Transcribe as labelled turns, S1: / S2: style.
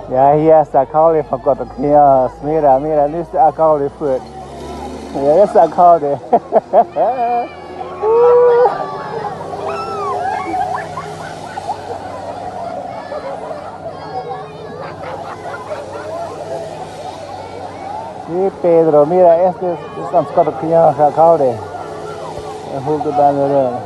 S1: Yeah, he has a call if I got the clear. Mira, this is a call if it. Yeah, that's a call there. Sí, Pedro, mira, este es Scott Clear, a call there. Hold the banner there.